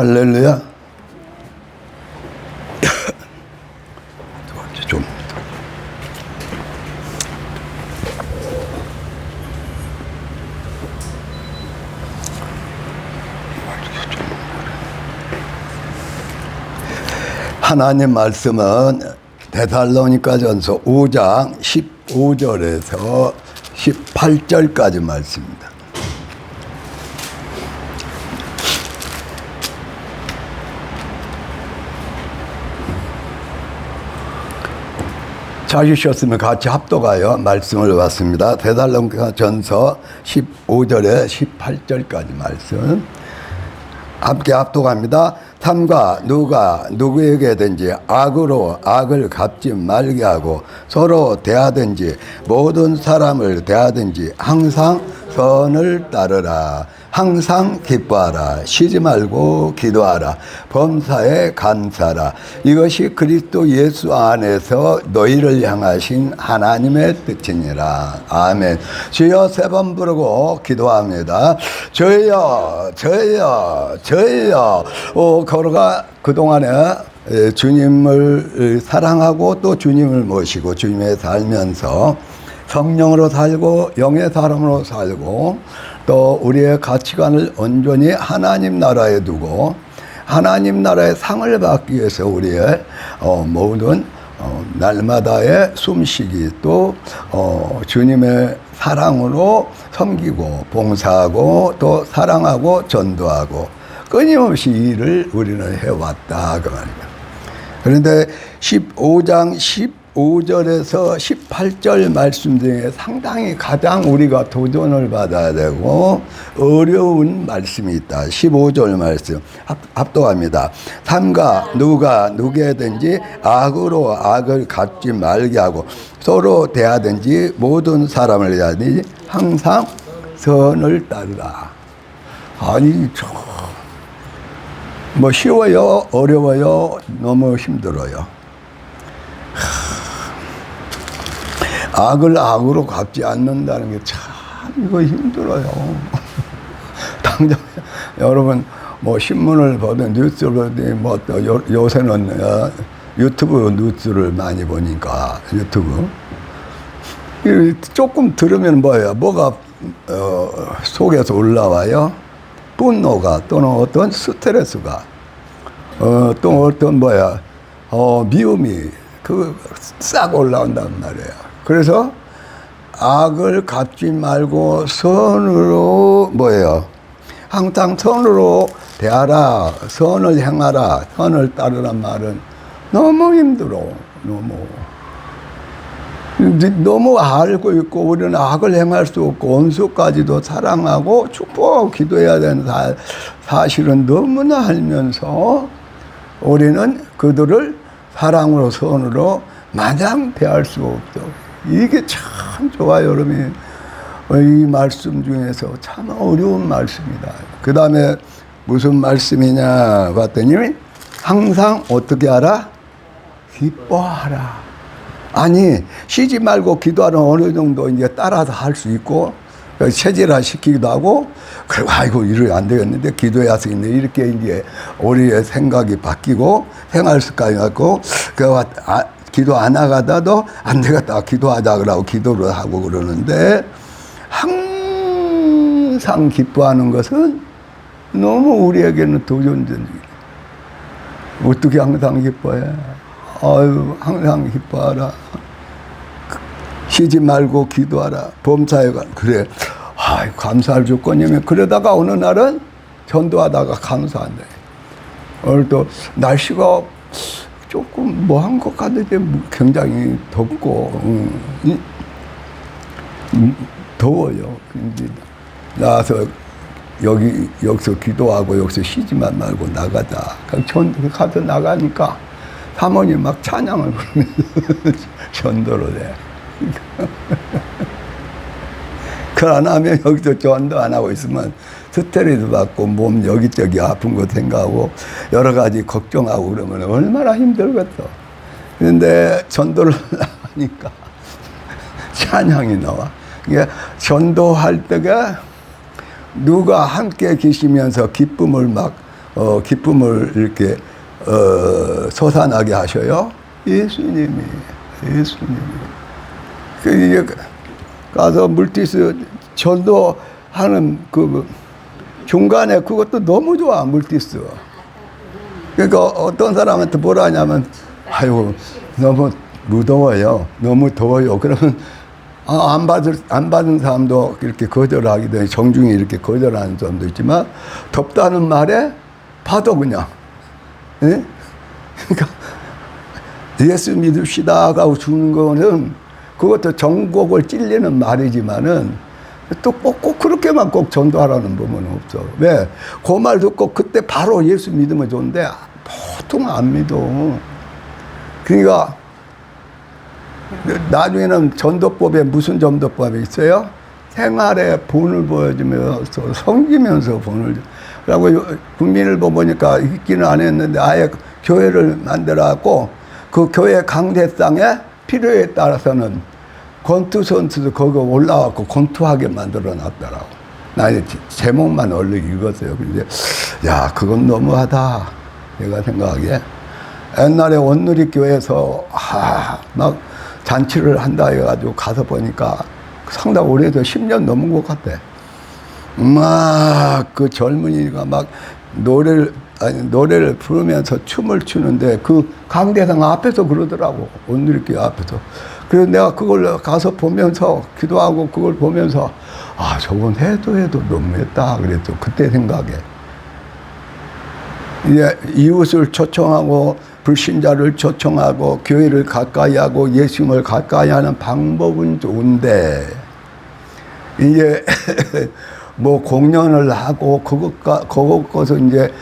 할렐루야. 좀. 하나님 말씀은 데살로니가전서 5장 15절에서 18절까지 말씀입니다. 찾으셨으면 같이 합독하여 말씀을 봤습니다. 데살로니가전서 15절에 18절까지 말씀 함께 합독합니다. 삼가 누가 누구에게든지 악으로 악을 갚지 말게 하고 서로 대하든지 모든 사람을 대하든지 항상 선을 따르라. 항상 기뻐하라. 쉬지 말고 기도하라. 범사에 감사하라. 이것이 그리스도 예수 안에서 너희를 향하신 하나님의 뜻이니라. 아멘. 주여 세 번 부르고 기도합니다. 주여 주여 주여. 걸어가 그동안에 주님을 사랑하고 또 주님을 모시고 주님에 살면서 성령으로 살고 영의 사람으로 살고 또 우리의 가치관을 온전히 하나님 나라에 두고 하나님 나라의 상을 받기 위해서 우리의 모든 날마다의 숨쉬기 또 주님의 사랑으로 섬기고 봉사하고 또 사랑하고 전도하고 끊임없이 이 일을 우리는 해왔다 그 말입니다. 그런데 15장 15절에서 18절 말씀 중에 상당히 가장 우리가 도전을 받아야 되고 어려운 말씀이 있다. 15절 말씀 합독합니다. 삼가 누가 누구에든지 악으로 악을 갚지 말게 하고 서로 대하든지 모든 사람을 대하든지 항상 선을 따르라. 아니 뭐 쉬워요? 어려워요? 너무 힘들어요. 악을 악으로 갚지 않는다는 게 참 이거 힘들어요. 당장 여러분 뭐 신문을 보든 뉴스를 보든 뭐 요새는 유튜브 뉴스를 많이 보니까 유튜브 조금 들으면 뭐예요? 뭐가 속에서 올라와요? 분노가 또는 어떤 스트레스가 또 어떤 미움이 싹 올라온단 말이에요. 그래서 악을 갚지 말고 선으로 항상 선으로 대하라, 선을 행하라, 선을 따르란 말은 너무 힘들어. 너무 알고 있고 우리는 악을 행할 수 없고 원수까지도 사랑하고 축복하고 기도해야 되는 사실은 너무나 알면서 우리는 그들을 사랑으로 선으로 마냥 대할 수 없죠. 이게 참 좋아요, 여러분. 이 말씀 중에서 참 어려운 말씀이다. 그 다음에 무슨 말씀이냐 봤더니 항상 어떻게 하라? 기뻐하라. 아니 쉬지 말고 기도하는 어느 정도 이제 따라서 할 수 있고 체질화 시키기도 하고 그리고 아이고 이러면 안 되겠는데 기도해야 되겠네 이렇게 이제 우리의 생각이 바뀌고 생활 습관이 갖고 기도 안 하다가도 안 되겠다 기도하자 그러고 기도를 하고 그러는데 항상 기뻐하는 것은 너무 우리에게는 도전적이에요. 어떻게 항상 기뻐해? 아유 항상 기뻐하라. 쉬지 말고 기도하라. 범사에 그래. 아이 감사할 조건이면 그러다가 어느 날은 전도하다가 감사한다. 오늘 또 날씨가 조금 한 것 같은데 굉장히 덥고 더워요. 근데 나와서 여기서 기도하고 여기서 쉬지만 말고 나가자. 가서 나가니까 사모님 막 찬양을 부르면서 전도를 해. 그걸 안 하면 여기서 전도 안 하고 있으면 스트레스 받고 몸 여기저기 아픈 거 생각하고 여러 가지 걱정하고 그러면 얼마나 힘들겠어. 그런데 전도를 하니까 찬양이 나와. 이게 전도할 때가 누가 함께 계시면서 기쁨을 막 기쁨을 이렇게 솟아나게 하셔요? 예수님이. 이제 가서 물티슈 전도하는 그 중간에 그것도 너무 좋아, 물티슈. 그러니까 어떤 사람한테 뭐라 하냐면, 아이고, 너무 무더워요. 너무 더워요. 그러면, 안 받은 사람도 이렇게 거절하기도 해. 정중히 이렇게 거절하는 사람도 있지만, 덥다는 말에 받아, 그냥. 예? 그러니까, 예수 믿읍시다가 주는 거는, 그것도 정곡을 찔리는 말이지만은, 또 꼭 그렇게만 꼭 전도하라는 부분은 없어. 왜? 그 말 듣고 그때 바로 예수 믿으면 좋은데, 보통 안 믿어. 그러니까, 나중에는 전도법에 무슨 전도법이 있어요? 생활에 본을 보여주면서 섬기면서 본을. 그리고 국민일보 보니까 읽기는 안 했는데 아예 교회를 만들어갖고 그 교회 강대상에 필요에 따라서는 권투선수도 거기 올라와갖고 권투하게 만들어 놨더라고. 나 제목만 얼른 읽었어요. 근데 야, 그건 너무하다. 내가 생각하기에. 옛날에 온누리교회에서 막 잔치를 한다 해가지고 가서 보니까 상당히 오래돼서 10년 넘은 것 같아. 막 그 젊은이가 막 노래를 부르면서 춤을 추는데 그 강대상 앞에서 그러더라고. 온누리교회 앞에서. 그래서 내가 그걸 가서 보면서 기도하고 그걸 보면서 저건 해도 너무했다 그랬죠. 그때 생각에. 이제 이웃을 초청하고 불신자를 초청하고 교회를 가까이 하고 예수님을 가까이 하는 방법은 좋은데 이제 뭐 공연을 하고 그것서 이제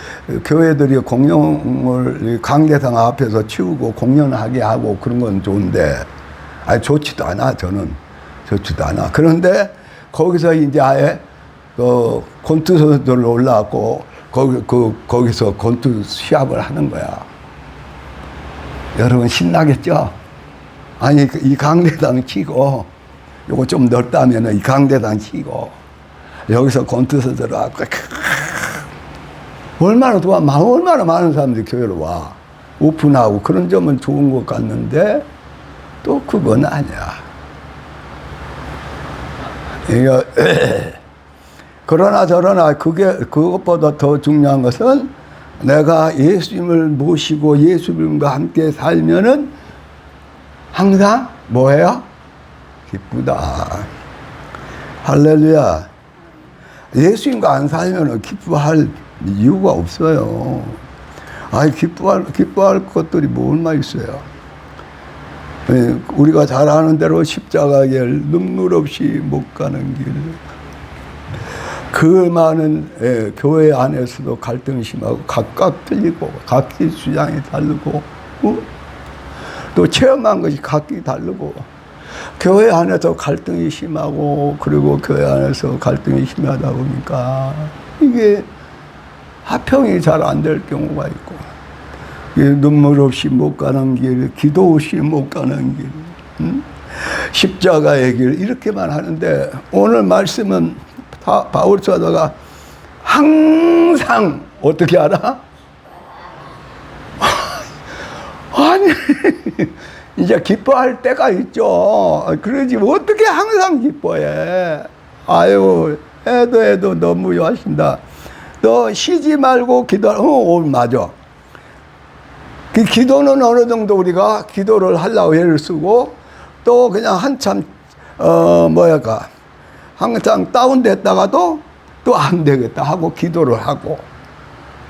교회들이 공연을 강대상 앞에서 치우고 공연하게 하고 그런 건 좋은데 좋지도 않아. 저는 좋지도 않아. 그런데 거기서 이제 아예 권투 선수들 올라왔고 거기서 권투 시합을 하는 거야. 여러분 신나겠죠? 아니 이 강대당 치고 요거 좀 넓다면은 이 강대당 치고 여기서 권투 선수들 와서 얼마나 많은 사람들이 교회로 와. 오픈하고 그런 점은 좋은 것 같는데 또 그건 아니야. 이거 그러나 저러나 그것보다 더 중요한 것은 내가 예수님을 모시고 예수님과 함께 살면은 항상 뭐예요? 기쁘다. 할렐루야. 예수님과 안 살면은 기뻐할 이유가 없어요. 기뻐할 것들이 뭐 얼마 있어요. 우리가 잘 아는 대로 십자가의 길, 눈물 없이 못 가는 길. 그 많은 교회 안에서도 갈등이 심하고 각각 틀리고 각기 주장이 다르고 또 체험한 것이 각기 다르고 교회 안에서 갈등이 심하고 그리고 교회 안에서 갈등이 심하다 보니까 이게 화평이 잘 안 될 경우가 있고 눈물 없이 못 가는 길, 기도 없이 못 가는 길, 십자가의 길 이렇게만 하는데 오늘 말씀은 바울 사도가 항상 어떻게 알아? 아니 이제 기뻐할 때가 있죠. 그러지 어떻게 항상 기뻐해? 아유 해도 너무 하신다. 너 쉬지 말고 기도. 맞아. 그 기도는 어느 정도 우리가 기도를 하려고 애를 쓰고 또 그냥 한참 항상 다운됐다가도 또 안 되겠다 하고 기도를 하고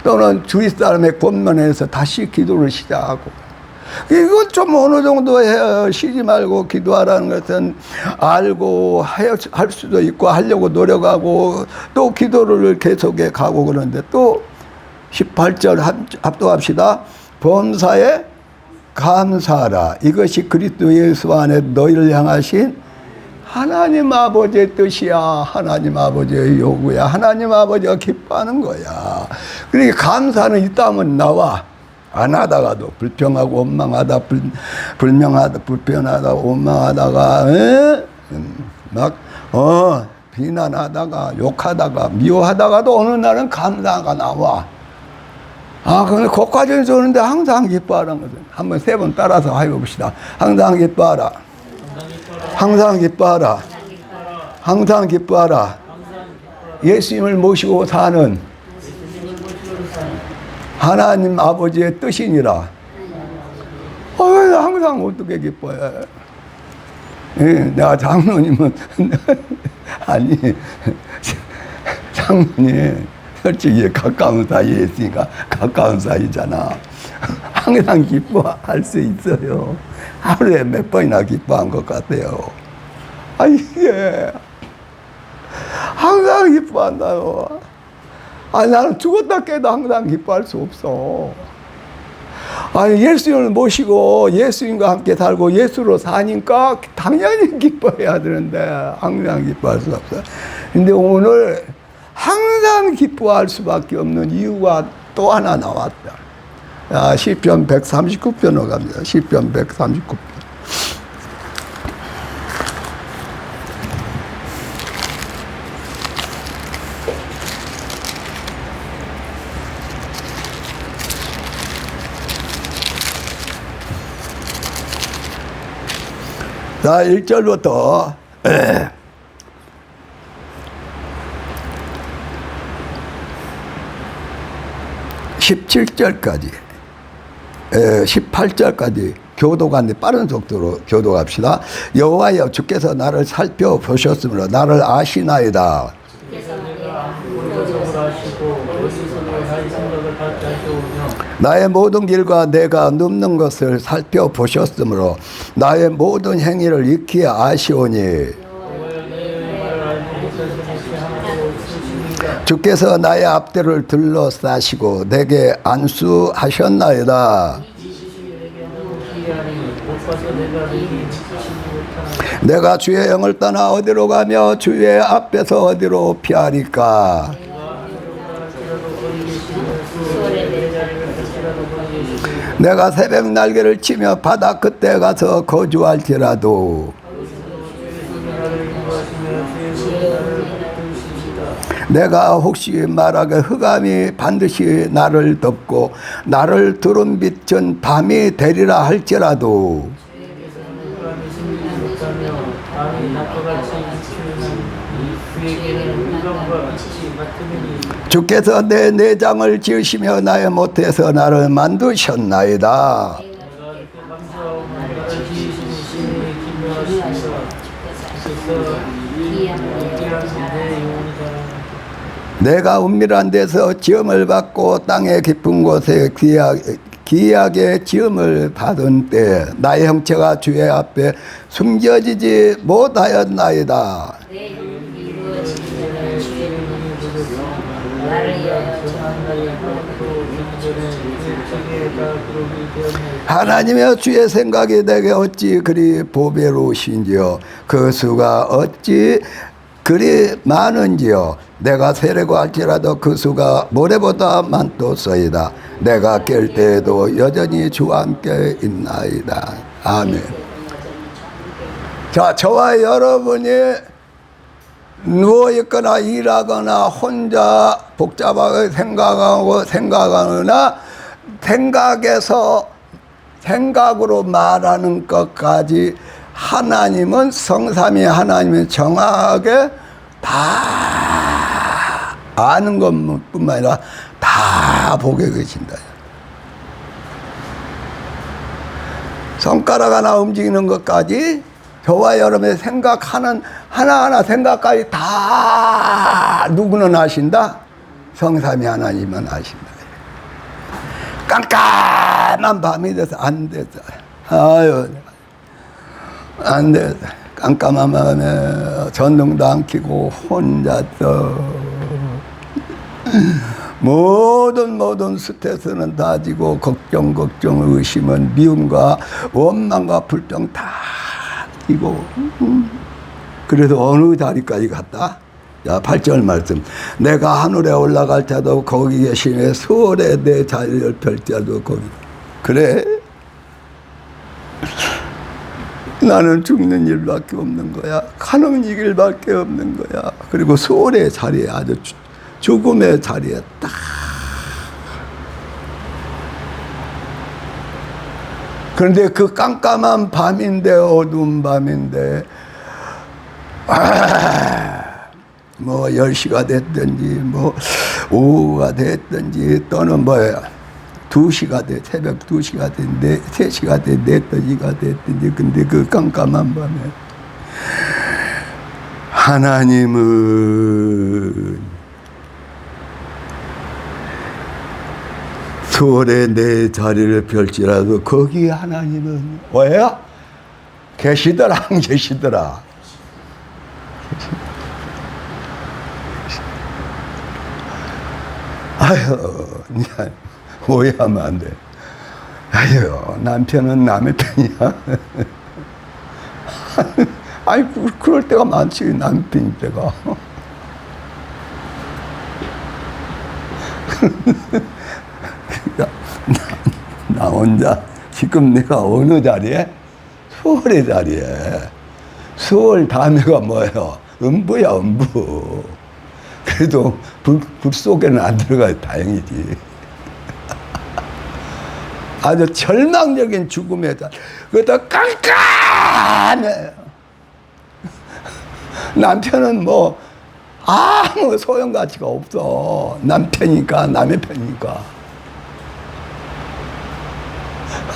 또는 주위 사람의 권면에서 다시 기도를 시작하고 이건 좀 어느 정도 쉬지 말고 기도하라는 것은 알고 할 수도 있고 하려고 노력하고 또 기도를 계속해 가고 그러는데 또 18절 합독합시다. 범사에 감사하라. 이것이 그리스도 예수 안에 너희를 향하신 하나님 아버지의 뜻이야. 하나님 아버지의 요구야. 하나님 아버지가 기뻐하는 거야. 그러니까 감사는 있다면 나와. 안 하다가도 불평하고 원망하다 불편하다 원망하다가 비난하다가 욕하다가 미워하다가도 어느 날은 감사가 나와. 근데 거기까지는 좋은데 항상 기뻐하라는 거죠. 한번 3번 따라서 해봅시다. 항상 기뻐하라. 항상 기뻐하라. 항상 기뻐하라. 예수님을 모시고 사는 하나님 아버지의 뜻이니라. 항상 어떻게 기뻐해? 예, 내가 장로님은 아니 장로님 솔직히 가까운 사이에 있으니까 가까운 사이잖아. 항상 기뻐할 수 있어요. 하루에 몇 번이나 기뻐한 것 같아요. 이게 항상 기뻐한다요. 나는 죽었다 깨도 항상 기뻐할 수 없어. 예수님을 모시고 예수님과 함께 살고 예수로 사니까 당연히 기뻐해야 되는데 항상 기뻐할 수 없어. 근데 오늘 항상 기뻐할 수밖에 없는 이유가 또 하나 나왔다. 시편 139편으로 갑니다. 시편 139편. 자, 1절부터 17절까지 18절까지 교도관데 빠른 속도로 교도합시다. 여호와여 주께서 나를 살펴보셨으므로 나를 아시나이다. 나의 모든 길과 내가 눕는 것을 살펴보셨으므로 나의 모든 행위를 익히 아시오니 주께서 나의 앞뒤를 둘러싸시고 내게 안수하셨나이다. 내가 주의 영을 떠나 어디로 가며 주의 앞에서 어디로 피하리까? 내가 새벽 날개를 치며 바다 끝에 가서 거주할지라도 내가 혹시 말하게 흑암이 반드시 나를 덮고 나를 두른 빛은 밤이 되리라 할지라도 주께서 내 내장을 지으시며 나의 못에서 나를 만드셨나이다. 내가 은밀한 데서 지음을 받고 땅의 깊은 곳에 기이하게 지음을 받은 때 나의 형체가 주의 앞에 숨겨지지 못하였나이다. 하나님의 주의 생각이 내게 어찌 그리 보배로우신지요 그 수가 어찌 그리 많은지요. 내가 세려고 할지라도 그 수가 모래보다 많도소이다. 내가 깰 때에도 여전히 주와 함께 있나이다. 아멘. 자, 저와 여러분이 누워있거나 일하거나 혼자 복잡하게 생각하거나 생각으로 말하는 것까지 하나님은 성삼위 하나님은 정확하게 다 아는 것뿐만 아니라 다 보게 계신다. 손가락 하나 움직이는 것까지 저와 여러분의 생각하는 하나하나 생각까지 다 누구는 아신다? 성삼위 하나님은 아신다. 깜깜한 밤이 돼서 안 돼서 안 돼. 깜깜한 밤에 전등도 안 켜고 혼자서 모든 스트레스는 다 지고 걱정 의심은 미움과 원망과 불평 다 지고 그래서 어느 자리까지 갔다? 자, 8절 말씀. 내가 하늘에 올라갈 때도 거기 계시네 수월에 내 자리를 펼 때도 거기. 그래? 나는 죽는 일밖에 없는 거야. 가는 길밖에 없는 거야. 그리고 수월의 자리에 아주 죽음의 자리에 딱 그런데 그 깜깜한 밤인데, 어두운 밤인데, 뭐 10시가 됐든지 뭐 오후가 됐든지 또는 뭐야 2시가 돼, 새벽 2시가 됐는데 3시가 돼, 4시가 됐든지, 근데 그 깜깜한 밤에 하나님은 수월에 내 자리를 펼지라도 거기 하나님은 왜요? 계시더라, 안 계시더라? 아유, 오해하면 안 돼. 아유, 남편은 남의 편이야. 아이, 그럴 때가 많지, 남편일 때가. 나 혼자 지금 내가 어느 자리에? 수월의 자리에. 수월 다음에가 뭐예요? 음부야, 음부. 그래도 불 속에는 안 들어가요. 다행이지. 아주 절망적인 죽음의 자리. 그것도 깜깜해. 남편은 뭐 아무 소용가치가 없어. 남편이니까, 남의 편이니까.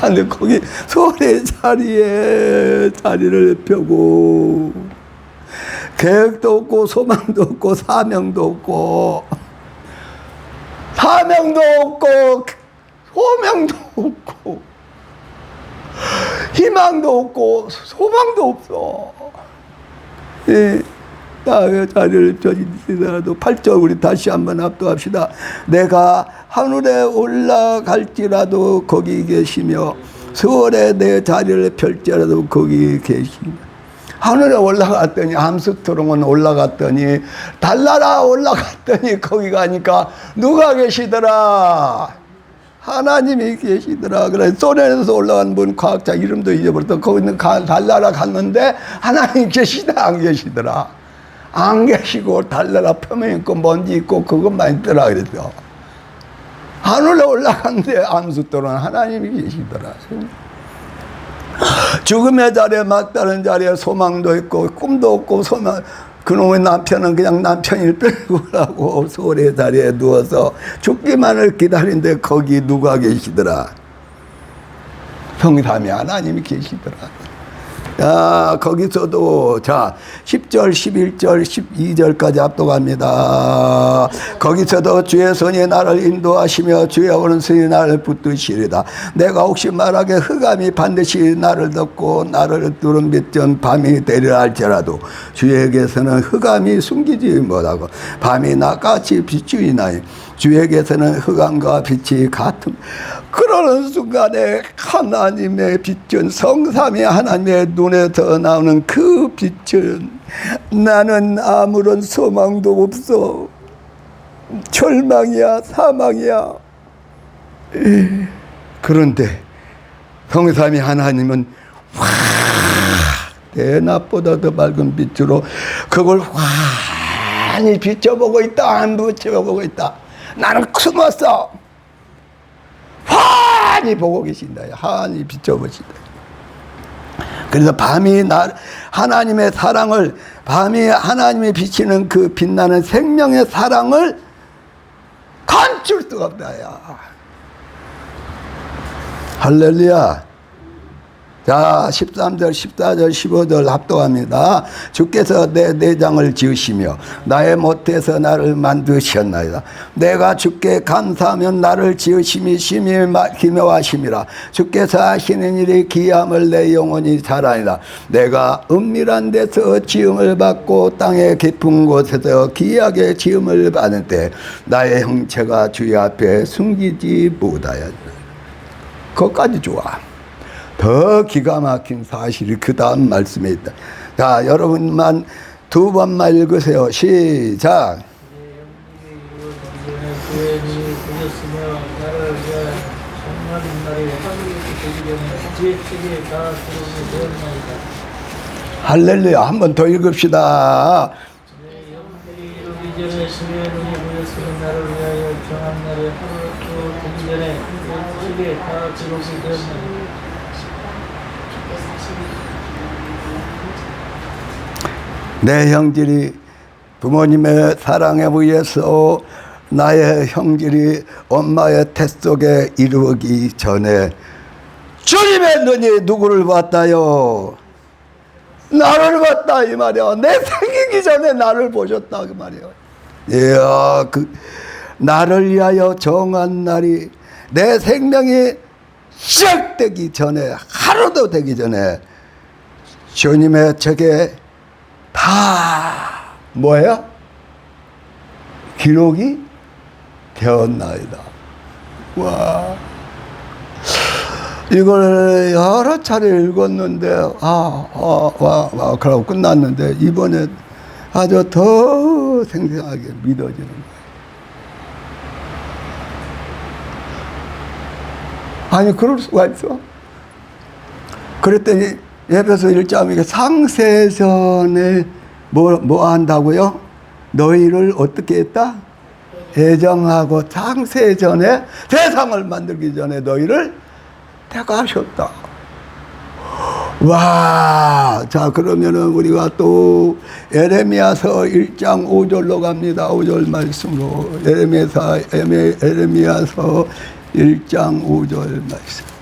근데 거기 소의 자리에 자리를 펴고 계획도 없고 소망도 없고 사명도 없고 소명도 없고 희망도 없고 소망도 없어. 예. 나의 자리를 펴지더라도 8절 우리 다시 한번 합독합시다. 내가 하늘에 올라갈지라도 거기 계시며 수월에 내 자리를 펼지라도 거기 계시며. 하늘에 올라갔더니 암스트롱은 올라갔더니 달나라 올라갔더니 거기 가니까 누가 계시더라? 하나님이 계시더라. 그래 소련에서 올라간 분 과학자 이름도 잊어버렸다. 거기는 달나라 갔는데 하나님 계시다, 안 계시더라? 안 계시고 달나라 표면 있고 먼지 있고 그것만 있더라 그랬죠. 하늘에 올라갔는데 암수도는 하나님이 계시더라. 죽음의 자리에 막다른 자리에 소망도 있고 꿈도 없고 그놈의 남편은 그냥 남편일 뿐이라고 소홀의 자리에 누워서 죽기만을 기다리는데 거기 누가 계시더라? 성삼위 하나님이 계시더라. 야, 거기서도, 자, 10절, 11절, 12절까지 압도합니다. 거기서도 주의 손이 나를 인도하시며 주의 오른손이 나를 붙드시리다. 내가 혹시 말하게 흑암이 반드시 나를 덮고 나를 두른 빛전 밤이 되리라 할지라도 주에게서는 흑암이 숨기지 못하고 밤이 낮같이 비추이나니 주에게서는 흑암과 빛이 같음. 그러는 순간에 하나님의 빛은 성삼위 하나님의 눈에서 나오는 그 빛은 나는 아무런 소망도 없어. 절망이야, 사망이야. 그런데 성삼위 하나님은 확 대낮보다 더 밝은 빛으로 그걸 환히 비춰보고 있다, 안 비춰보고 있다. 나는 숨었어. 환히 보고 계신다. 환히 비춰보신다. 그래서 밤이 하나님의 사랑을, 밤이 하나님이 비치는 그 빛나는 생명의 사랑을 감출 수가 없다. 야. 할렐루야. 자, 13절, 14절, 15절 합독합니다. 주께서 내 내장을 지으시며 나의 못에서 나를 만드셨나이다. 내가 주께 감사하면 나를 지으심이 심히 기묘하심이라. 주께서 하시는 일이 기함을 내 영혼이 잘 아니다. 내가 은밀한 데서 지음을 받고 땅의 깊은 곳에서 기이하게 지음을 받을 때 나의 형체가 주의 앞에 숨기지 못하였다. 그것까지 좋아. 더 기가 막힌 사실이 그 다음 말씀에 있다. 자, 여러분만 두 번만 읽으세요. 시작. 할렐루야. 한 번 더 읽읍시다. 내 형질이 부모님의 사랑에 의해서 나의 형질이 엄마의 태 속에 이루기 전에 주님의 눈이 누구를 봤다요? 나를 봤다 이 말이야. 내 생기기 전에 나를 보셨다 그 말이야. 이야, 나를 위하여 정한 날이 내 생명이 시작되기 전에, 하루도 되기 전에 주님의 책에 다 뭐예요? 기록이 되었나이다. 와, 이걸 여러 차례 읽었는데 그러고 끝났는데 이번에 아주 더 생생하게 믿어지는 거예요. 아니 그럴 수가 있어? 그랬더니 에베소 1장에 상세전에 뭐 한다고요? 너희를 어떻게 했다? 애정하고 상세전에 세상을 만들기 전에 너희를 택하셨다. 와, 자 그러면은 우리가 또 에레미야서 1장 5절로 갑니다. 5절 말씀으로 에레미야서 1장 5절 말씀.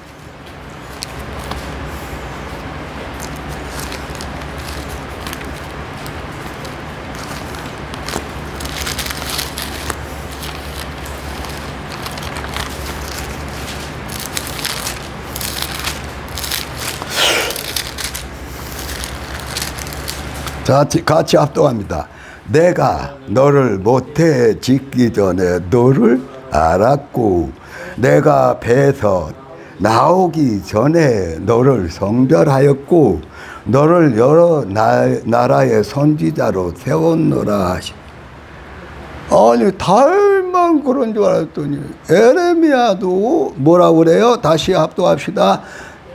같이 합동합니다. 내가 너를 모태에 짓기 전에 너를 알았고 내가 배에서 나오기 전에 너를 성별하였고 너를 여러 나라의 선지자로 세웠노라 하시. 아니 달만 그런 줄 알았더니 에레미야도 뭐라고 그래요? 다시 합동합시다.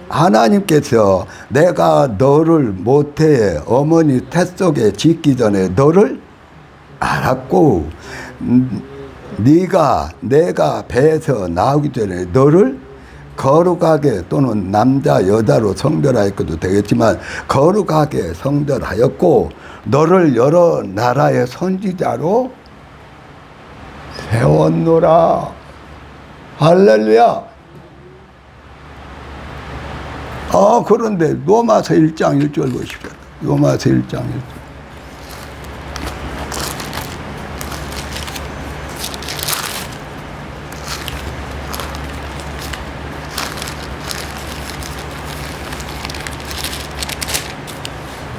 하나님께서 내가 너를 모태에 어머니 태 속에 짓기 전에 너를 알았고 내가 배에서 나오기 전에 너를 거룩하게 또는 남자 여자로 성별하였고도 되겠지만 거룩하게 성별하였고 너를 여러 나라의 선지자로 세웠노라. 할렐루야. 그런데 로마서 1장 1절 보십시오. 로마서 1장 1절.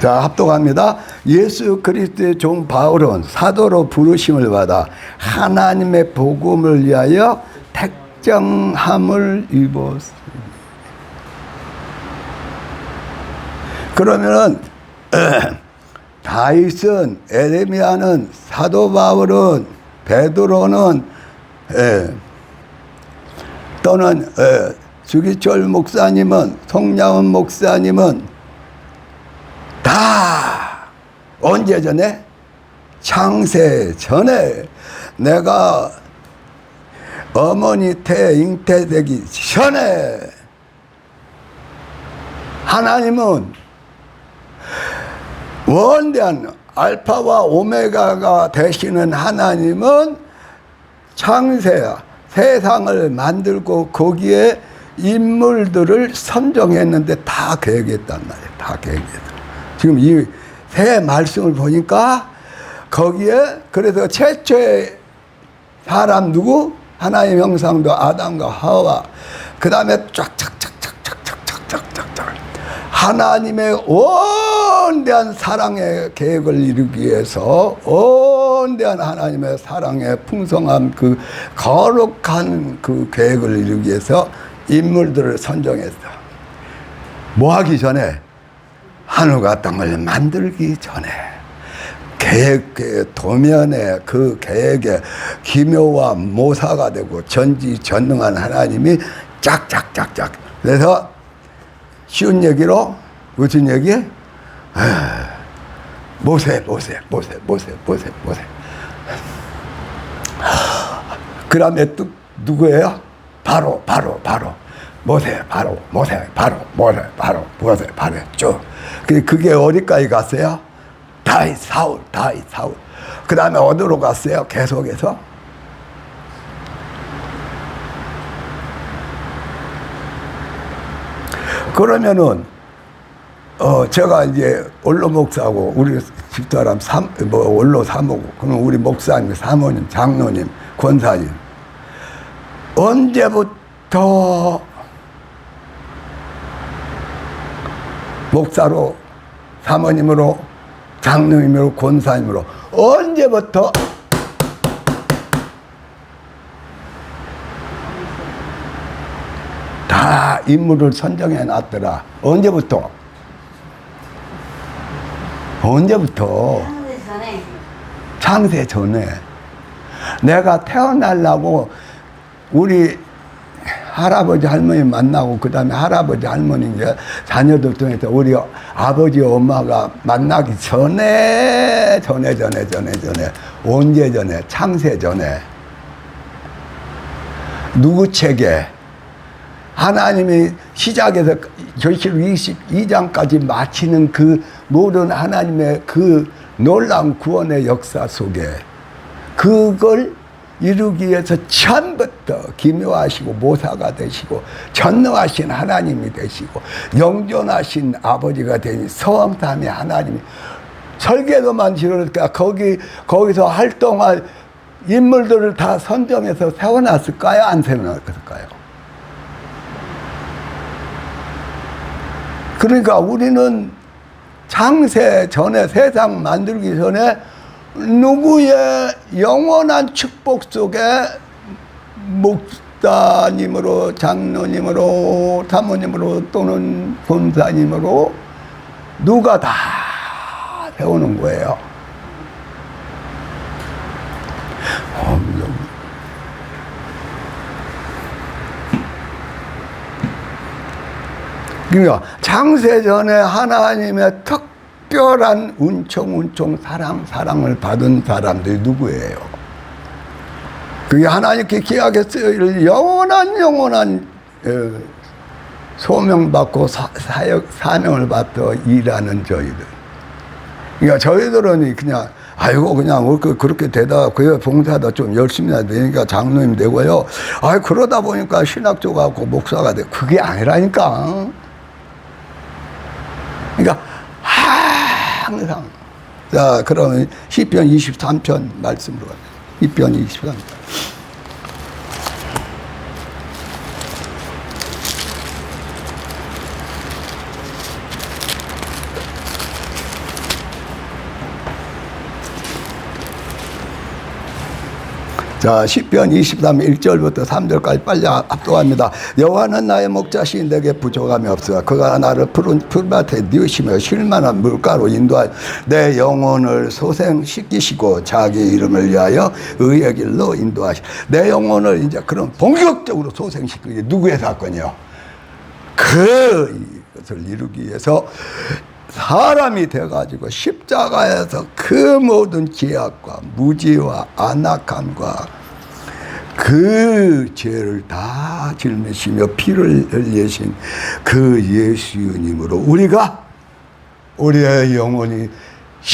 자, 합독합니다. 예수 그리스도의 종 바울은 사도로 부르심을 받아 하나님의 복음을 위하여 택정함을 입었습니다. 그러면은 다윗은, 에레미야는, 사도 바울은, 베드로는 또는 주기철 목사님은, 송양훈 목사님은 다 언제 전에? 창세 전에 내가 어머니 태 잉태되기 전에 하나님은 원대한 알파와 오메가가 되시는 하나님은 창세야 세상을 만들고 거기에 인물들을 선정했는데 다 계획했단 말이에요. 다 계획했어. 지금 이 새 말씀을 보니까 거기에 그래서 최초의 사람 누구? 하나님의 형상도 아담과 하와. 그 다음에 쫙쫙쫙쫙쫙쫙쫙쫙 하나님의 원대한 사랑의 계획을 이루기 위해서 원대한 하나님의 사랑의 풍성한 그 거룩한 그 계획을 이루기 위해서 인물들을 선정했어. 뭐 하기 전에? 하늘과 땅을 만들기 전에 계획의 도면에 그 계획에 기묘와 모사가 되고 전지전능한 하나님이 짝짝짝짝. 그래서 쉬운 얘기로 무슨 얘기? 모세. 그 다음에 또 누구예요? 바로. 모세, 바로 쭉. 그게 어디까지 갔어요? 다윗 사울, 다윗 사울. 그 다음에 어디로 갔어요? 계속해서 그러면은 제가 이제 원로 목사고 우리 집사람 원로 사모고 그럼 우리 목사님, 사모님, 장로님, 권사님 언제부터 목사로, 사모님으로, 장로님으로, 권사님으로 언제부터 다 인물을 선정해 놨더라. 언제부터? 언제부터? 창세 전에. 내가 태어나려고 우리 할아버지 할머니 만나고 그 다음에 할아버지 할머니 이제 자녀들 통해서 우리 아버지 엄마가 만나기 전에 언제 전에? 창세 전에. 누구 책에? 하나님이 시작에서 계시록 22장까지 마치는 그 모든 하나님의 그 놀라운 구원의 역사 속에 그걸 이루기 위해서 처음부터 기묘하시고 모사가 되시고 전능하신 하나님이 되시고 영존하신 아버지가 되니 성삼위 하나님이 설계도만 지르니까 거기서 활동할 인물들을 다 선정해서 세워놨을까요? 안 세워놨을까요? 그러니까 우리는 창세 전에, 세상 만들기 전에 누구의 영원한 축복 속에 목사님으로, 장로님으로, 사모님으로 또는 권사님으로 누가 다 세우는 거예요. 그러니까 창세 전에 하나님의 특별한 은총 사랑을 받은 사람들이 누구예요? 그게 하나님께 기약했어요. 영원한 소명받고 사명을 받고 일하는 저희들. 그러니까 저희들은 그냥 그냥 그렇게 되다 그 봉사도 좀 열심히 해야 되니까 장로님 되고요. 그러다 보니까 신학교 가고 목사가 돼. 그게 아니라니까. 그러니까 항상. 자, 그러면 시편 23편 말씀으로 가요. 시편 23편. 자, 시편 23, 1절부터 3절까지 빨리 압도합니다. 여호와는 나의 목자시인 내게 부족함이 없으라. 그가 나를 푸른 풀밭에 누우시며 쉴만한 물가로 인도하여 내 영혼을 소생시키시고 자기 이름을 위하여 의의 길로 인도하시고. 내 영혼을 이제 그런 본격적으로 소생시키기 누구의 사건이요? 그것을 이루기 위해서 사람이 돼가지고 십자가에서 그 모든 죄악과 무지와 안악함과 그 죄를 다 짊으시며 피를 흘리신 그 예수님으로 우리의 영혼이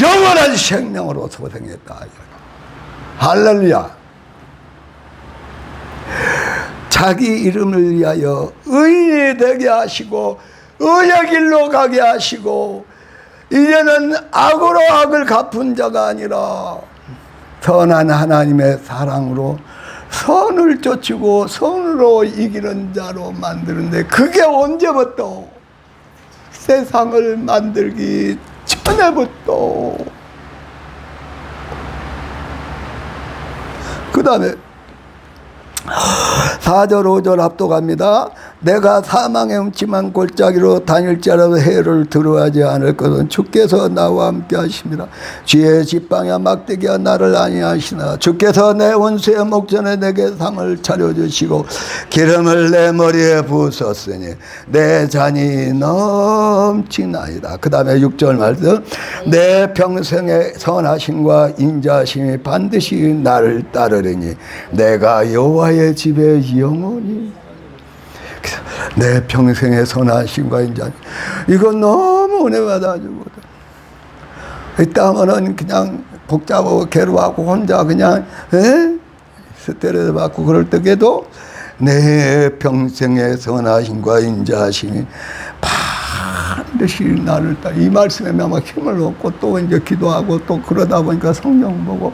영원한 생명으로 소생했다. 할렐루야. 자기 이름을 위하여 의인이 되게 하시고 의의 길로 가게 하시고 이제는 악으로 악을 갚은 자가 아니라 선한 하나님의 사랑으로 선을 쫓고 선으로 이기는 자로 만드는데 그게 언제부터? 세상을 만들기 전에부터. 그 다음에 4절 5절 합독합니다. 내가 사망의 음침한 골짜기로 다닐지라도 해를 들어하지 않을 것은 주께서 나와 함께 하십니다. 쥐의 짓방야 막대기가 나를 안위하시나. 주께서 내 원수의 목전에 내게 상을 차려주시고 기름을 내 머리에 부으셨으니 내 잔이 넘치나이다. 그 다음에 6절 말씀. 내 평생의 선하심과 인자하심이 반드시 나를 따르리니 내가 여호와의 집에 영원히. 내 평생의 선하심과 인자. 이거 너무 은혜 받아주고 있다면은 그냥 복잡하고 괴로워하고 혼자 그냥 스트레스 받고 그럴 때에도 내 평생의 선하심과 인자하심이 반드시 나를 따라 이 말씀에 아마 힘을 얻고 또 이제 기도하고 또 그러다 보니까 성경 보고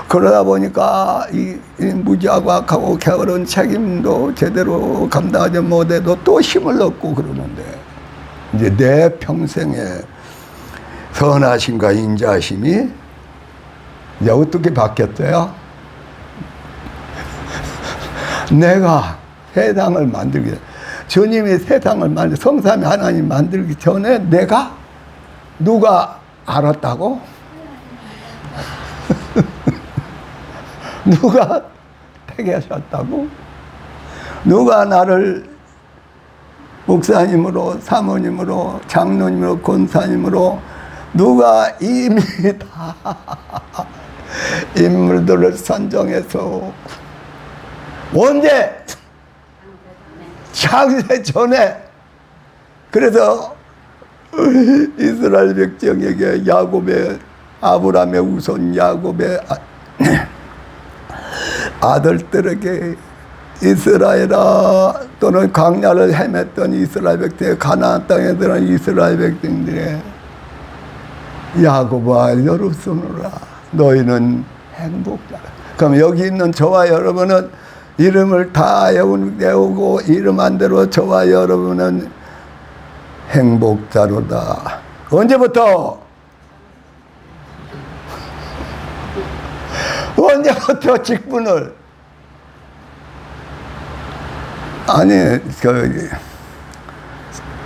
그러다 보니까 이 무지하고 악하고 게으른 책임도 제대로 감당하지 못해도 또 힘을 얻고 그러는데 이제 내 평생의 선하심과 인자하심이 이제 어떻게 바뀌었어요? 내가 세상을 만들기 전에 주님이 세상을 성삼위 하나님 만들기 전에 내가 누가 알았다고? 누가 택하셨다고? 누가 나를 목사님으로 사모님으로 장로님으로 권사님으로 누가 이미 다 인물들을 선정해서 언제? 창세 전에. 그래서 이스라엘 백성에게 야곱의 아브라함의 우선 야곱의 아들들에게 이스라엘아 또는 광야를 헤맸던 이스라엘 백성 가나안 땅에 들어간 이스라엘 백성들의 야곱아 너로 쓰노라 너희는 행복자라. 그럼 여기 있는 저와 여러분은 이름을 다 외우고 이름 한 대로 저와 여러분은 행복자로다. 언제부터? 언제부터 직분을? 아니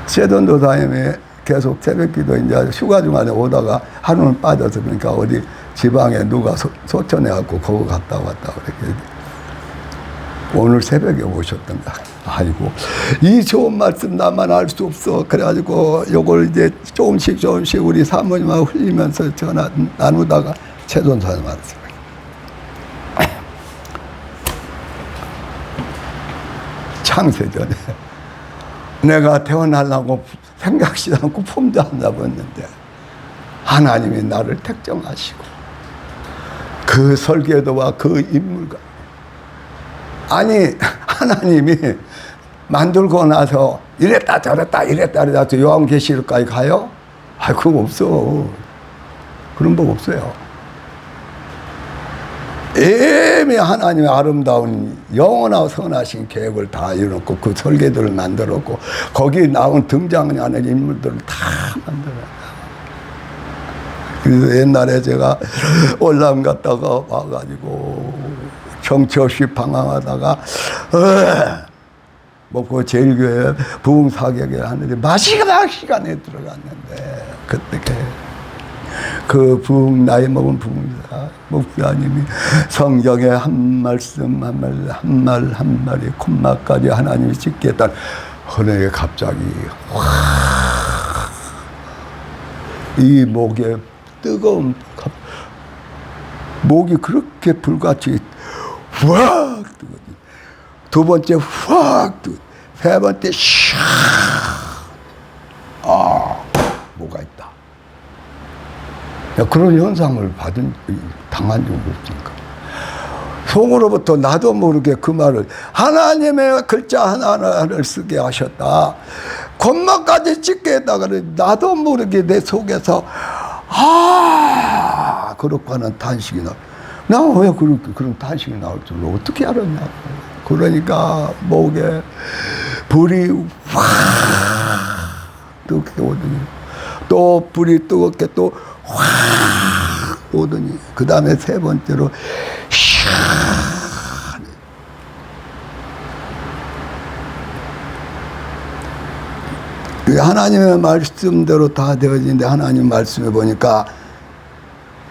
세돈도사님이 계속 새벽기도 이제 휴가 중간에 오다가 하루는 빠져서 그러니까 어디 지방에 누가 소천해갖고 거기 갔다 왔다 그렇게 오늘 새벽에 오셨던가. 아이고 이 좋은 말씀 나만 알 수 없어. 그래가지고 요걸 이제 조금씩 우리 사모님하고 흘리면서 전화 나누다가 최돈사님 말씀. 창세전에 내가 태어나려고 생각지도 않고 품도 안 잡았는데 하나님이 나를 택정하시고 그 설계도와 그 인물과 아니 하나님이 만들고 나서 이랬다 저랬다 이랬다 저랬다 요한계시록까지 가요? 아 그거 없어. 그런 법 없어요. 이미 하나님의 아름다운 영원하고 선하신 계획을 다 이뤄놓고 그 설계도를 만들었고 거기 나온 등장하는 인물들을 다 만들어요. 그래서 옛날에 제가 올람 갔다가 와가지고 정처 없이 방황하다가 뭐 제일교회 부흥사격에 하는데 마지막 시간에 들어갔는데 그때 그 부흥 나이 먹은 부흥사 목사님이 성경에 한 말씀 한 말이 콤마까지 하나님이 짓겠다 허내에 갑자기 이 목에 뜨거운 목이 그렇게 불같이 확 뜨거든. 두 번째 확 뜨거든. 세 번째 샥 뭐가 있다. 그런 현상을 당한 적이 없으니까. 속으로부터 나도 모르게 그 말을 하나님의 글자 하나하나를 쓰게 하셨다. 콤마까지 찍게 했다가 나도 모르게 내 속에서 그렇고 하는 탄식이 나. 나 왜 그런 탄식이 나올 줄 어떻게 알았냐고. 그러니까 목에 불이 확 뜨겁게 오더니 또 불이 뜨겁게 또 확 오더니 그 다음에 세 번째로 하나님의 말씀대로 다 되어지는데 하나님 말씀에 보니까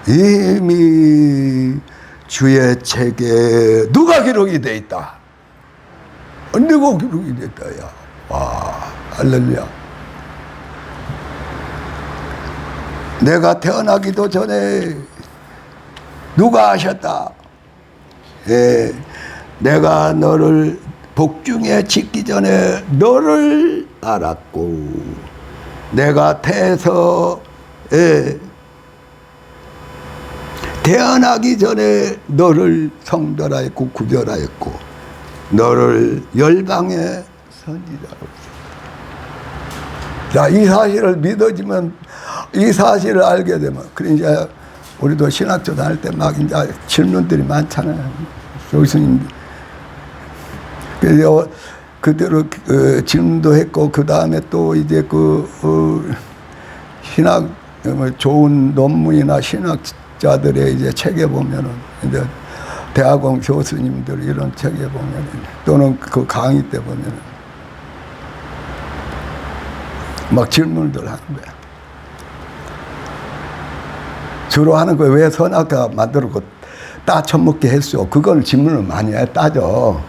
이미 주의 책에 누가 기록이 돼 있다. 누가 기록이 돼 있다. 야. 와, 할렐루야. 내가 태어나기도 전에 누가 하셨다. 예, 내가 너를 복중에 짓기 전에 너를 알았고 내가 태에서 태어나기 전에 너를 성별하였고 구별하였고 너를 열방의 선지자로. 자, 이 사실을 믿어지면, 이 사실을 알게 되면, 그래 이제 우리도 신학교 다닐 때 막 이제 질문들이 많잖아요. 교수님. 그래서 그대로 질문도 했고, 그 다음에 또 이제 신학, 좋은 논문이나 신학자들의 이제 책에 보면은, 이제 대학원 교수님들 이런 책에 보면은, 또는 그 강의 때 보면은, 막 질문들 하는 거야. 주로 하는 거예요. 왜 선악과 만들었고 따쳐먹게 했어? 그걸 질문을 많이 해, 따져.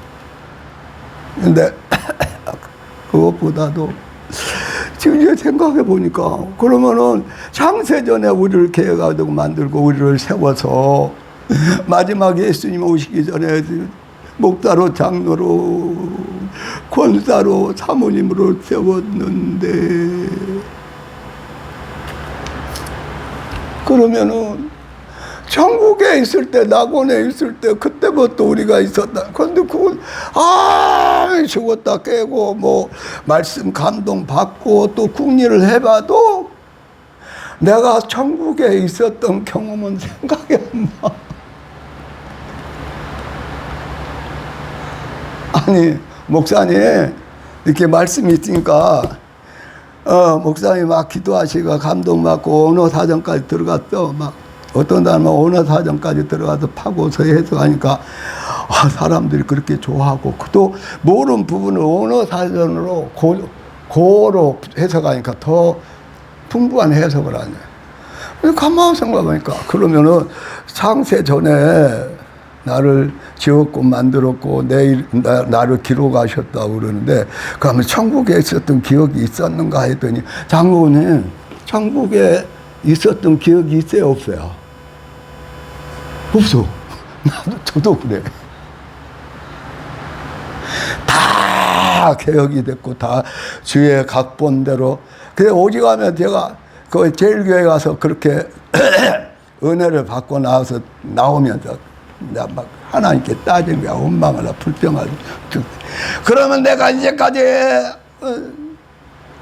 근데 그것보다도 지금 이제 생각해 보니까 그러면은 창세전에 우리를 계획하고 만들고 우리를 세워서 마지막 예수님 오시기 전에 목사로 장로로 권사로 사모님으로 세웠는데 그러면은 천국에 있을 때 낙원에 있을 때 그때부터 우리가 있었다. 그런데 그걸 죽었다 깨고 뭐 말씀 감동 받고 또 국리를 해봐도 내가 천국에 있었던 경험은 생각이 안 나. 아니 목사님 이렇게 말씀이 있으니까 목사님 막 기도하시고 감동받고 언어사전까지 들어갔어. 막 어떤 사람은 언어사전까지 들어가서 파고서 해석하니까 사람들이 그렇게 좋아하고 또 모르는 부분을 언어사전으로 고로 해석하니까 더 풍부한 해석을 하네. 가만히 생각하니까 그러면은 창세 전에 나를 지었고 만들었고 나를 기록하셨다고 그러는데 그러면 천국에 있었던 기억이 있었는가 했더니 장로님 천국에 있었던 기억이 있어요 없어요? 없어. 저도 그래. 다 개혁이 됐고 다 주의 각본대로. 그래 오직 하면 제가 그 제일교회 가서 그렇게 은혜를 받고 나오면서 막 하나님께 따진 거야. 원망하라 불평하라. 그러면 내가 이제까지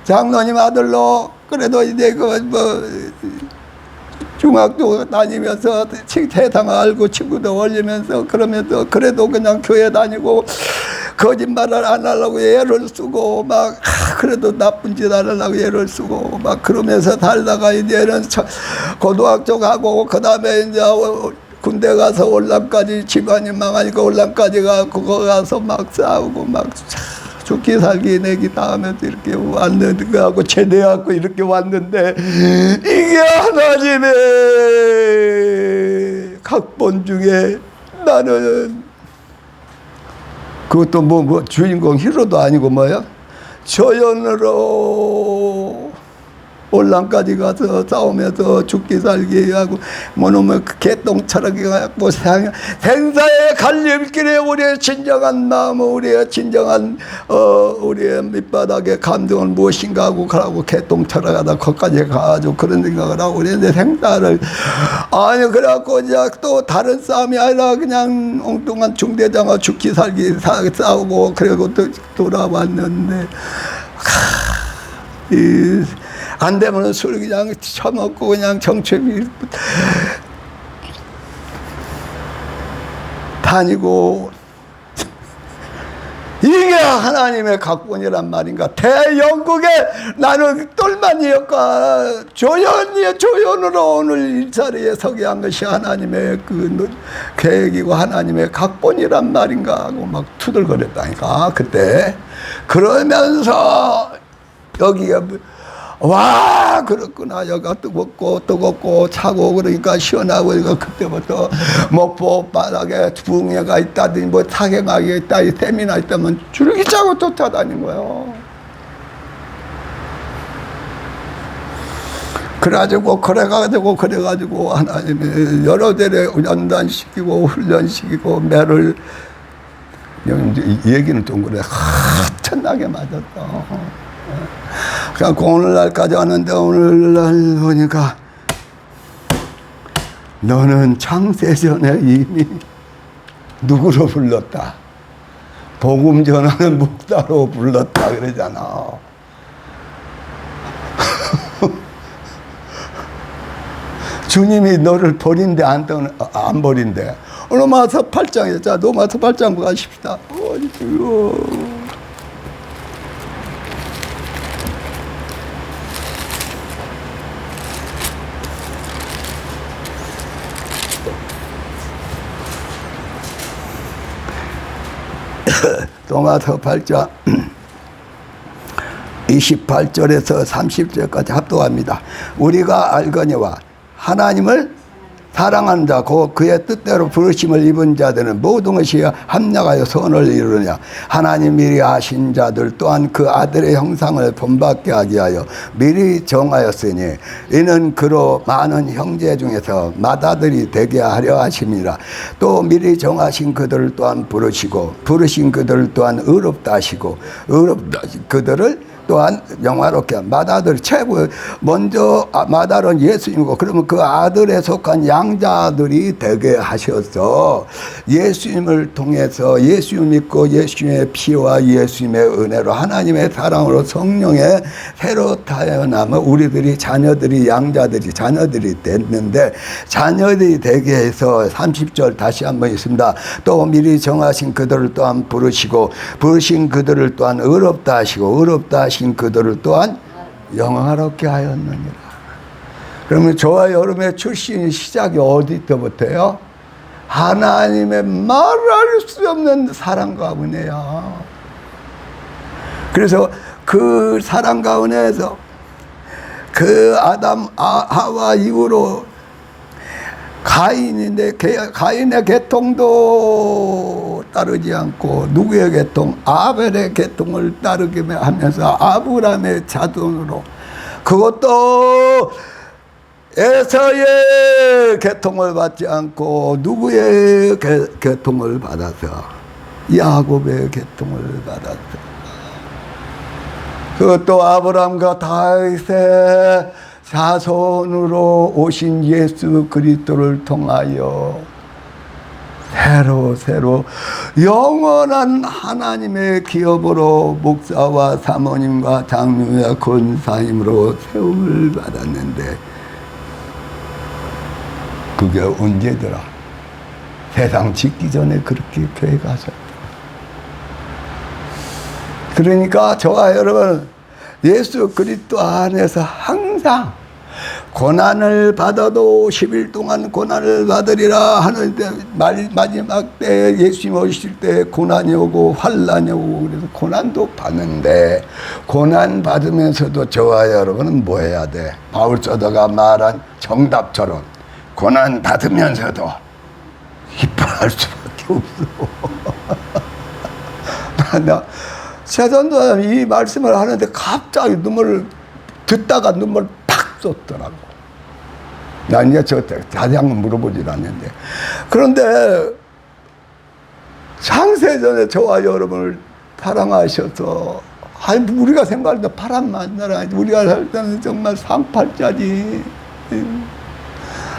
장로님 아들로 그래도 이제 중학교 다니면서 세상을 알고 친구도 올리면서 그러면서 그래도 그냥 교회 다니고 거짓말을 안 하려고 애를 쓰고 막 그래도 나쁜 짓 안 하려고 애를 쓰고 막 그러면서 살다가 이제는 고등학교 가고 그 다음에 이제 군대 가서 올람까지 집안이 망하니까 올람까지 가고 거기 가서 막 싸우고 막 죽기 살기 내기 다 하면서 이렇게 왔는데 그하고 제대하고 이렇게 왔는데 이게 하나님의 각본 중에 나는 그것도 뭐 주인공 히로도 아니고 뭐야 조연으로 올람까지 가서 싸우면서 죽기 살기 하고 뭐놈의 개똥처럼 갖고 생사의 갈림길에 우리의 진정한 마음 우리의 진정한 우리의 밑바닥의 감정은 무엇인가 하고 그러고 개똥처럼 가다 거기까지 가가지고 그런 생각을 하고 그랬는데 생사를 아니 그래갖고 이제 또 다른 싸움이 아니라 그냥 엉뚱한 중대장과 죽기 살기 싸우고 그리고 또 돌아왔는데 안 되면 술 그냥 처먹고 그냥 정체비 다니고 이게 하나님의 각본이란 말인가. 대영국에 나는 똘만이었까 조연으로 오늘 이 자리에 서게 한 것이 하나님의 그 계획이고 하나님의 각본이란 말인가 하고 막 투덜거렸다니까 그때. 그러면서 여기가 와 그렇구나. 여기가 뜨겁고 차고 그러니까 시원하고 그러니까 그때부터 목포 바닥에 붕해가 있다든지 뭐 타격하게 있다 세미나 있다면 줄기 짜고 쫓아다닌 거예요. 그래가지고 하나님이 여러 대를 연단시키고 훈련시키고 매를 이 얘기는 좀 그래 천나게 맞았어. 그래갖고 오늘날까지 왔는데 오늘날 보니까 너는 창세전에 이미 누구로 불렀다? 복음 전하는 목사로 불렀다 그러잖아. 주님이 너를 버린대 안 버린대. 로마서 8장에 자 로마서 8장 가십시다. 로마서 8장 28절에서 30절까지 합독합니다. 우리가 알거니와 하나님을 사랑하는 자, 그의 뜻대로 부르심을 입은 자들은 모든 것이 합력하여 선을 이루느냐. 하나님 미리 아신 자들 또한 그 아들의 형상을 본받게 하기 위하여 미리 정하였으니 이는 그로 많은 형제 중에서 맏아들이 되게 하려 하심이라. 또 미리 정하신 그들을 또한 부르시고 부르신 그들을 또한 의롭다 하시고 의롭다 하신 그들을 또한 영화롭게 맏아들 최고 먼저 맏아들은 예수님이고 그러면 그 아들에 속한 양자들이 되게 하셔서 예수님을 통해서 예수님 믿고 예수님의 피와 예수님의 은혜로 하나님의 사랑으로 성령의 새로 태어나면 우리들이 자녀들이 양자들이 자녀들이 됐는데 자녀들이 되게 해서 30절 다시 한번 있습니다. 또 미리 정하신 그들을 또한 부르시고 부르신 그들을 또한 의롭다 하시고 의롭다 하신 그들을 또한 영화롭게 하였느니라. 그러면 저와 여러분의 출신이 시작이 어디서부터요? 하나님의 말할 수 없는 사랑과 은혜야. 그래서 그 사랑과 은혜에서 그 아담 하와 이후로 가인인데 가인의 계통도 따르지 않고 누구의 계통? 아벨의 계통을 따르게 하면서 아브라함의 자손으로 그것도 에서의 계통을 받지 않고 누구의 계통을 받아서 야곱의 계통을 받았어. 그것도 아브라함과 다윗의 자손으로 오신 예수 그리스도를 통하여 새로 영원한 하나님의 기업으로 목사와 사모님과 장로와 권사님으로 세움을 받았는데 그게 언제더라? 세상 짓기 전에 그렇게 교회 가셨다. 그러니까 저와 여러분 예수 그리스도 안에서 항상 고난을 받아도 10일 동안 고난을 받으리라 하는데 마지막 때 예수님 오실 때 고난이 오고 환난이 오고 그래서 고난도 받는데 고난 받으면서도 저와 여러분은 뭐 해야 돼? 바울 사도가 말한 정답처럼 고난 받으면서도 기뻐할 수밖에 없어. 나 세전도 이 말씀을 하는데 갑자기 눈물을 듣다가 눈물 팍 쏟더라고. 난 이제 저 자세히 한번 물어보질 않는데. 그런데 창세전에 저와 여러분을 사랑하셔서 우리가 생각할 때 바람 만나라. 우리가 살 때는 정말 상팔자지.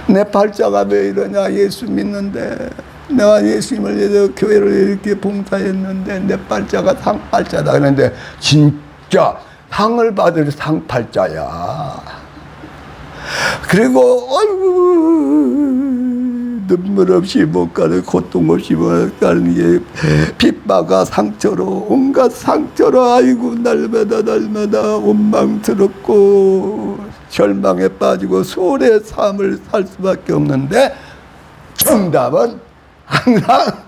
내 팔자가 왜 이러냐. 예수 믿는데 내가 예수님을 위해서 교회를 이렇게 봉사했는데 내 팔자가 상팔자다. 그런데 진짜 상을 받을 상팔자야. 그리고 아이고 눈물 없이 못 가는 고통 없이 못 가는 게 핍박과 상처로 온갖 상처로 아이고 날마다 원망스럽고 절망에 빠지고 소홀의 삶을 살 수밖에 없는데 정답은 항상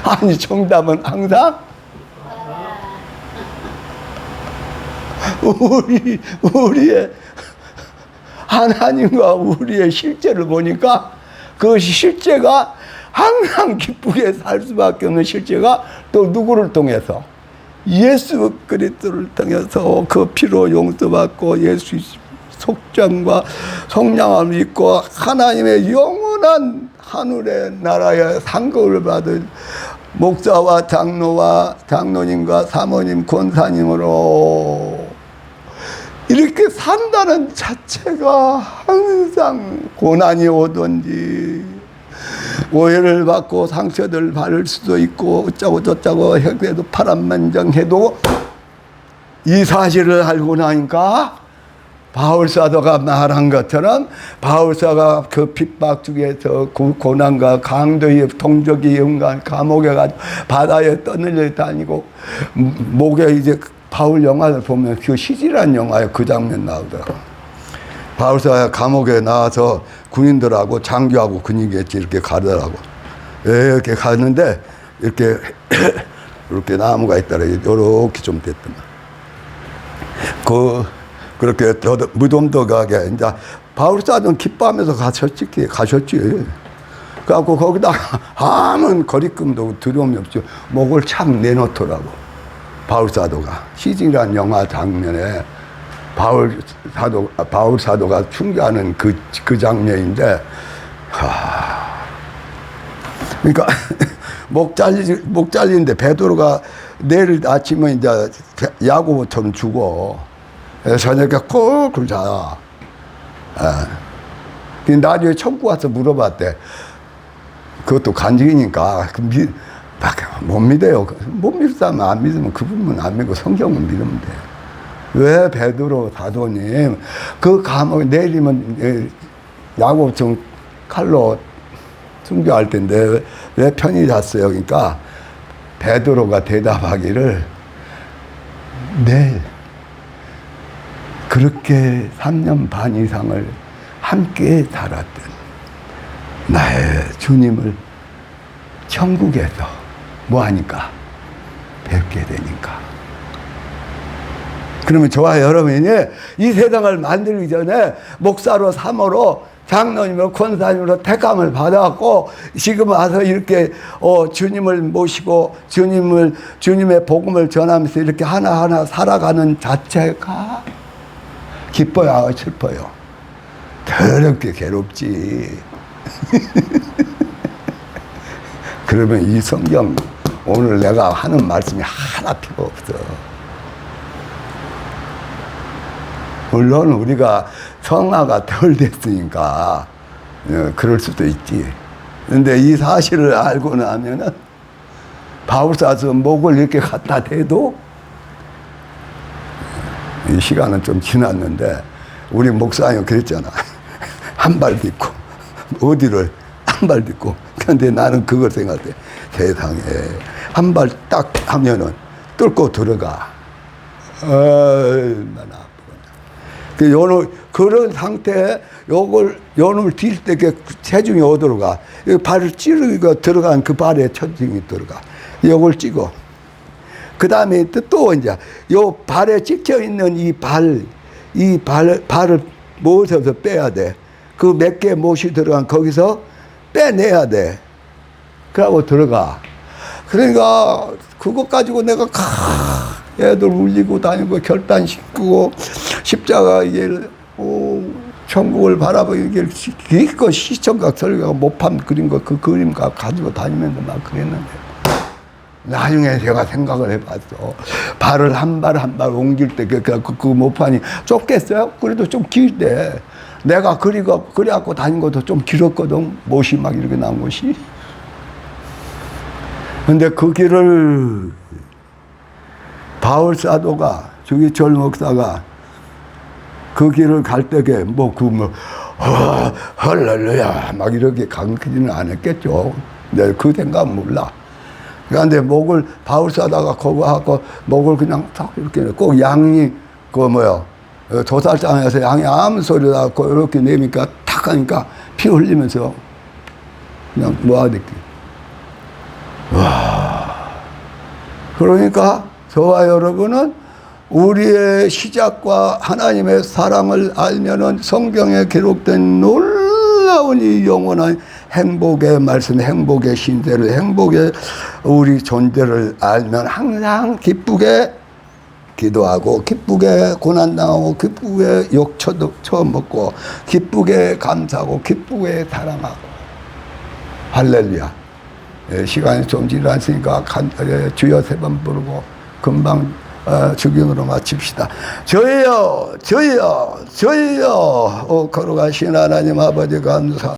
아니 정답은 항상 우리의 하나님과 우리의 실제를 보니까 그 실제가 항상 기쁘게 살 수밖에 없는 실제가 또 누구를 통해서 예수 그리스도를 통해서 그 피로 용서받고 예수 속장과 속량함을 입고 하나님의 영원한 하늘의 나라의 상급을 받은 목사와 장로와 장로님과 사모님 권사님으로 이렇게 산다는 자체가 항상 고난이 오든지 오해를 받고 상처를 받을 수도 있고 어쩌고 저쩌고 해도 파란만장해도 이 사실을 알고 나니까 바울사도가 말한 것처럼 바울사가 그 핍박 중에서 고난과 강도의 동족의 영광 감옥에 가지고 바다에 떠늘려 다니고 목에 이제 바울 영화를 보면 그 시질한 영화에 그 장면 나오더라고. 바울사가 감옥에 나와서 군인들하고 장교하고 군인겠지 이렇게 가더라고. 이렇게 가는데 이렇게 이렇게 나무가 있더라. 이렇게 좀 됐더만. 그렇게 무덤도 가게 이제 바울사는 기뻐하면서 가셨지. 그래갖고 거기다가 아무 거리낌도 두려움이 없죠. 목을 착 내놓더라고. 바울사도가 시즌이라는 영화 장면에 바울사도가 충기하는 그 장면인데, 그러니까 목 잘리는데 베드로가 내일 아침에 이제 야고보처럼 죽어. 저녁에 꼭 자. 나중에 청구 와서 물어봤대. 그것도 간직이니까 못 믿어요. 못 믿으면 안 믿으면 그 부분은 안 믿고 성경은 믿으면 돼. 왜 베드로 사도님 그 감옥에 내리면 야고보처럼 칼로 순교할 텐데 왜 편히 잤어요? 그러니까 베드로가 대답하기를 내일 그렇게 3년 반 이상을 함께 살았던 나의 주님을 천국에서 뭐하니까 뵙게 되니까. 그러면 저와 여러분이 이 세상을 만들기 전에 목사로 사모로 장로님으로 권사님으로 택함을 받아갖고 지금 와서 이렇게 주님을 모시고 주님의 복음을 전하면서 이렇게 하나하나 살아가는 자체가 기뻐요, 슬퍼요? 더럽게 괴롭지. 그러면 이 성경 오늘 내가 하는 말씀이 하나 필요 없어. 물론 우리가 성화가 덜 됐으니까 그럴 수도 있지. 근데 이 사실을 알고 나면은 바울사서 목을 이렇게 갖다 대도 이 시간은 좀 지났는데 우리 목사님 그랬잖아. 한 발 딛고 어디를 한 발 딛고. 근데 나는 그걸 생각해. 세상에 한 발 딱 하면은 뚫고 들어가. 얼마나 아프구나. 그런 상태에 요놈을 딜 때 체중이 어디로 가? 발을 찌르고 들어간 그 발에 체중이 들어가. 요걸 찍어. 그 다음에 또 이제 요 발에 찍혀 있는 발을 모셔서 빼야 돼. 그 몇 개 못이 들어간 거기서 빼내야 돼. 그러고 들어가. 그러니까 그것 가지고 내가 애들 울리고 다니고 결단시키고 십자가 천국을 바라보기 기껏 시청각 설교가 모판 그린 거 그 그림 가지고 다니면서 막 그랬는데 나중에 제가 생각을 해봤어. 발을 한 발 한 발 옮길 때 그 모판이 좁겠어요? 그래도 좀 길대. 내가 그래갖고 다닌 것도 좀 길었거든. 못이 막 이렇게 나온 것이. 근데 그 길을 바울사도가 주기철 목사가 그 길을 갈 때게 할렐루야 막 이렇게 강크지는 않았겠죠. 근데 그 생각은 몰라. 그런데 목을 바울사다가 거기 하고 목을 그냥 탁 이렇게 꼭 양이 도살장에서 양이 아무 소리 나고 이렇게 내니까 탁 하니까 피 흘리면서 그냥 놓아댔기. 와. 그러니까 저와 여러분은 우리의 시작과 하나님의 사랑을 알면은 성경에 기록된 놀라운 이 영원한 행복의 말씀, 행복의 신대를, 행복의 우리 존재를 알면 항상 기쁘게 기도하고, 기쁘게 고난당하고, 기쁘게 욕처도 처음 먹고, 기쁘게 감사하고, 기쁘게 사랑하고. 할렐루야. 시간이 좀 지났으니까 주여 3번 부르고 금방 주경으로 마칩시다. 저희여, 저희여, 저희여, 걸어가신 하나님 아버지 감사.